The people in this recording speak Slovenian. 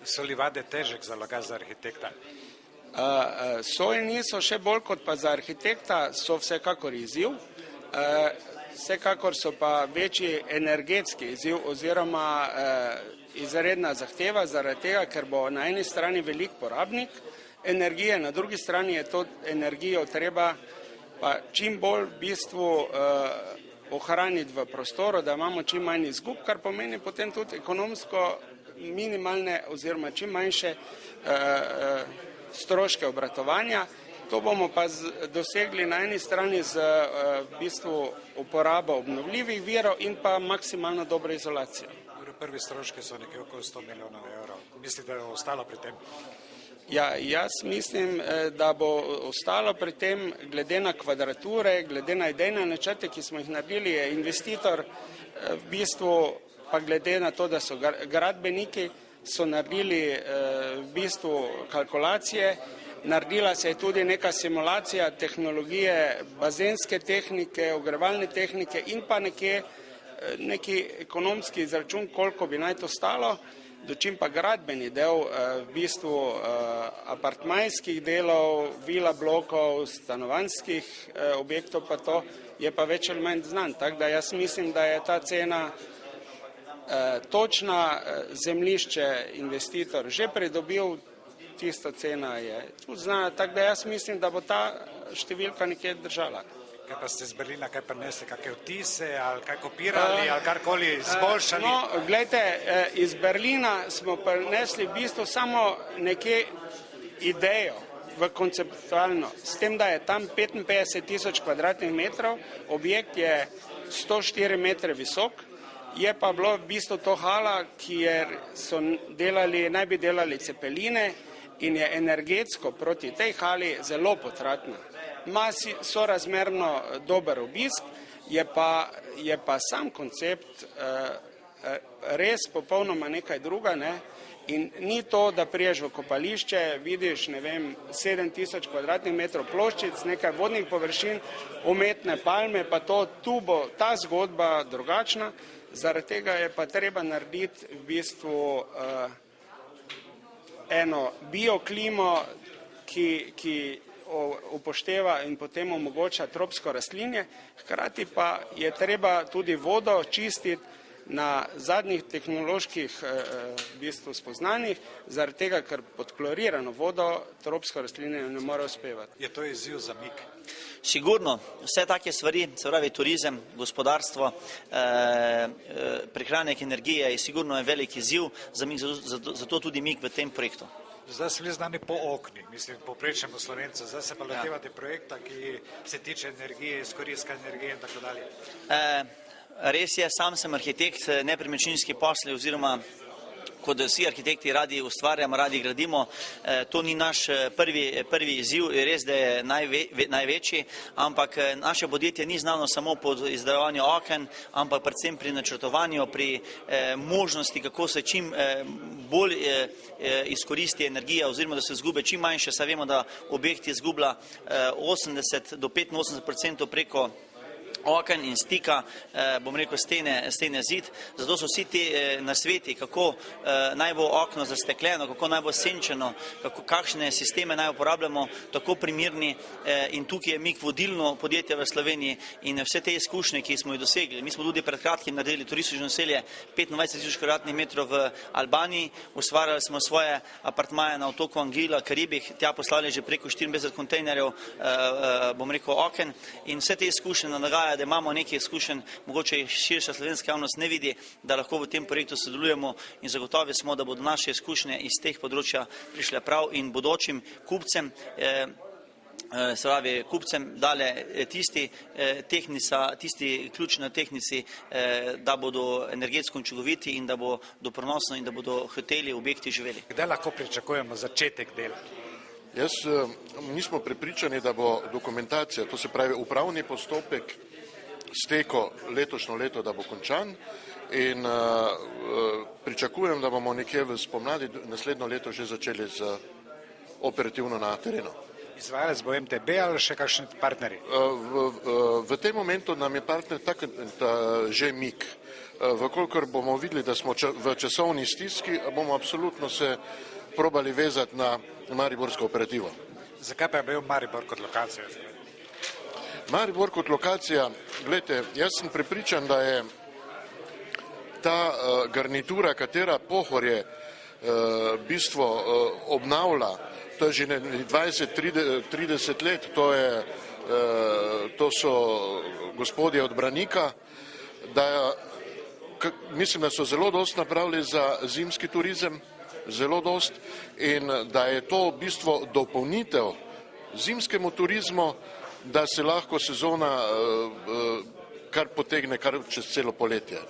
So livade težek zalogaj za arhitekta? Sojni so še bolj kot pa za arhitekta, so vsekakor izziv. Vsekakor so pa večji energetski izziv oziroma izredna zahteva, zaradi tega, ker bo na eni strani velik porabnik energije, na drugi strani je to energijo treba pa čim bolj v bistvu ohraniti v prostoru, da imamo čim manj izgub, kar pomeni potem tudi ekonomsko minimalne oziroma čim manjše stroške obratovanja. To bomo pa dosegli na eni strani z v bistvu uporabo obnovljivih virov in pa maksimalno dobro izolacijo. Prvi stroški so nekje okoli 100 milijonov evrov. Mislite, da bo ostalo pri tem? Ja, jaz mislim, da bo ostalo pri tem, glede na kvadrature, glede na idejne načrte, ki smo jih naredili, je investitor v bistvu, pa glede na to, da so gradbeniki, so naredili v bistvu kalkulacije, naredila se je tudi neka simulacija tehnologije bazenske tehnike, ogrevalne tehnike in pa neki ekonomski izračun, koliko bi naj to stalo, dočim pa gradbeni del v bistvu apartmajskih delov, vila blokov, stanovanjskih objektov, pa to je pa več ali manj znan. Tako da jaz mislim, da je ta cena točna, zemljišče investitor že pridobil, tista cena je tudi znana, tako da jaz mislim, da bo ta številka nekje držala. Kaj pa ste iz Berlina, kaj prinesli, kakšne vtise, ali kaj kopirali, ali karkoli izboljšali? No, gledajte, iz Berlina smo prinesli v bistvu samo nekje idejo v konceptualno, s tem, da je tam 55.000 kvadratnih metrov, objekt je 104 metre visok, je pa bilo v bistvu to hala, kjer so naj bi delali cepeline in je energetsko proti tej hali zelo potratna. Ima sorazmerno dober obisk, je pa sam koncept res popolnoma nekaj druga, ne? In ni to, da priješ v kopališče, vidiš, 7.000 kvadratnih metrov ploščic, nekaj vodnih površin, umetne palme, pa tu bo ta zgodba drugačna, zaradi tega je pa treba narediti v bistvu eno bioklimo, ki upošteva in potem omogoča tropsko rastlinje, hkrati pa je treba tudi vodo čistiti na zadnjih tehnoloških v bistvu spoznanjih, zaradi tega, ker pod klorirano vodo tropsko rastlinje ne more uspevati. Je to izziv za MIK? Sigurno, vse take stvari, se pravi turizem, gospodarstvo, prihranek energije je sigurno velik izziv za MIK, zato tudi MIK v tem projektu. Zdaj so bili znani po okni, mislim, povprečnemu Slovencu, zdaj se pa lotevate projekta, ki se tiče energije, izkoristka energije in tako dalje. Res je, sam sem arhitekt, nepremičninski posli oziroma kot vsi arhitekti radi ustvarjamo, radi gradimo, to ni naš prvi izziv, res da je največji, ampak naše podjetje ni znano samo pod izdelovanju oken, ampak predvsem pri načrtovanju, pri možnosti, kako se čim bolj izkoristi energija oziroma da se izgube čim manjše, saj vemo, da objekt izgublja 80 do 85% preko oken in stika, bom rekel, stene zid, zato so vsi ti nasveti, kako naj bo okno zastekljeno, kako naj bo senčeno, kakšne sisteme naj uporabljamo, tako primirni in tukaj je MIK vodilno podjetje v Sloveniji in vse te izkušnje, ki smo jih dosegli. Mi smo tudi pred kratkim naredili turistično naselje 25.000 kvadratnih metrov v Albaniji, ustvarjali smo svoje apartmaje na otoku Anguilla, Karibih, tja poslali že preko 54 kontejnerjev, bom rekel, oken in vse te izkušnje nagajajo, da imamo nekaj izkušenj, mogoče širša slovenska javnost ne vidi, da lahko v tem projektu sodelujemo in zagotovi smo, da bodo naše izkušnje iz teh področja prišle prav in bodočim kupcem, se pravi kupcem dale tisti ključ na tehnici, da bodo energetsko učinkoviti in da bo doprinosno in da bodo hoteli, objekti živeli. Kdaj lahko pričakujemo začetek dela? Mi smo prepričani, da bo dokumentacija, to se pravi upravni postopek, steko letošnjo leto, da bo končan in pričakujem, da bomo nekje v spomladi naslednjo leto že začeli z operativno na terenu. Izvajalec bo MTB ali še kakšni partnerji? V tem momentu nam je partner že MIK. Vkolikor bomo videli, da smo v časovni stiski, bomo absolutno se probali vezati na mariborsko operativo. Zakaj pa je bil Maribor kot lokacija? Maribor kot lokacija, gledajte, jaz sem prepričan, da je ta garnitura, katera Pohorje bistvo obnavlja, to je že 20-30 let, to so gospodje od Branika, da mislim, da so zelo dosti napravili za zimski turizem, zelo dosti, in da je to v bistvu dopolnitev zimskemu turizmu, da se lahko sezona kar potegne kar čez celo poletje.